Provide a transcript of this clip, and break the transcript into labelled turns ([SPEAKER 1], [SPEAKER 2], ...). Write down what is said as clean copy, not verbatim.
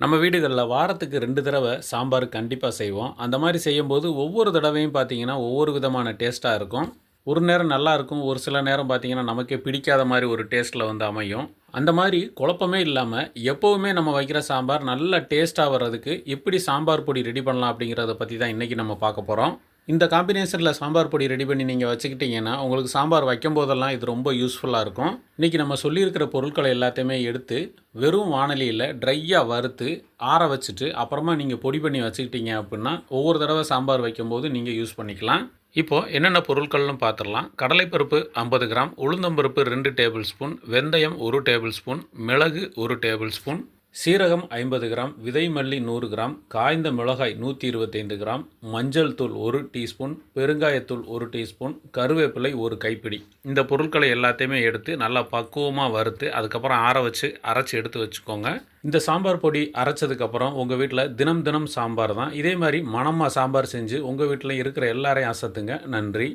[SPEAKER 1] நம்ம வீடுகளில் வாரத்துக்கு 2 தடவை சாம்பார் கண்டிப்பாக செய்வோம். அந்த மாதிரி செய்யும்போது ஒவ்வொரு தடவையும் பார்த்தீங்கன்னா, ஒவ்வொரு விதமான டேஸ்ட்டாக இருக்கும். ஒரு நேரம் நல்லா இருக்கும். ஒரு சில நேரம் பார்த்தீங்கன்னா, நமக்கே பிடிக்காத மாதிரி ஒரு டேஸ்ட்டில் வந்து அமையும். அந்த மாதிரி குழப்பமே இல்லாமல் எப்போவுமே நம்ம வைக்கிற சாம்பார் நல்ல டேஸ்ட்டாக வர்றதுக்கு எப்படி சாம்பார் பொடி ரெடி பண்ணலாம் அப்படிங்கிறத பற்றி தான் இன்றைக்கி நம்ம பார்க்க போகிறோம். இந்த காம்பினேஷனில் சாம்பார் பொடி ரெடி பண்ணி நீங்கள் வச்சுக்கிட்டிங்கன்னா, உங்களுக்கு சாம்பார் வைக்கும்போதெல்லாம் இது ரொம்ப யூஸ்ஃபுல்லாக இருக்கும். இன்றைக்கி நம்ம சொல்லியிருக்கிற பொருட்களை எல்லாத்தையுமே எடுத்து வெறும் வாணலியில் ட்ரையாக வறுத்து ஆற வச்சுட்டு அப்புறமா நீங்கள் பொடி பண்ணி வச்சுக்கிட்டீங்க அப்படின்னா, ஒவ்வொரு தடவை சாம்பார் வைக்கும்போது நீங்கள் யூஸ் பண்ணிக்கலாம். இப்போது என்னென்ன பொருட்கள்னு பார்த்துடலாம். கடலைப்பருப்பு 50 கிராம், உளுந்தம்பருப்பு 2 டேபிள் ஸ்பூன், வெந்தயம் 1 டேபிள் ஸ்பூன், மிளகு 1 டேபிள் ஸ்பூன், சீரகம் 50 கிராம், விதை மல்லி 100 கிராம், காய்ந்த மிளகாய் 125 கிராம், மஞ்சள் தூள் 1 டீஸ்பூன், பெருங்காயத்தூள் 1 டீஸ்பூன், கருவேப்பிலை 1 கைப்பிடி. இந்த பொருட்களை எல்லாத்தையுமே எடுத்து நல்லா பக்குவமாக வறுத்து அதுக்கப்புறம் ஆற வச்சு அரைச்சி எடுத்து வச்சுக்கோங்க. இந்த சாம்பார் பொடி அரைச்சதுக்கப்புறம் உங்கள் வீட்டில் தினம் தினம் சாம்பார் தான். இதே மாதிரி மணமாக சாம்பார் செஞ்சு உங்கள் வீட்டில் இருக்கிற எல்லாரையும் அசத்துங்க. நன்றி.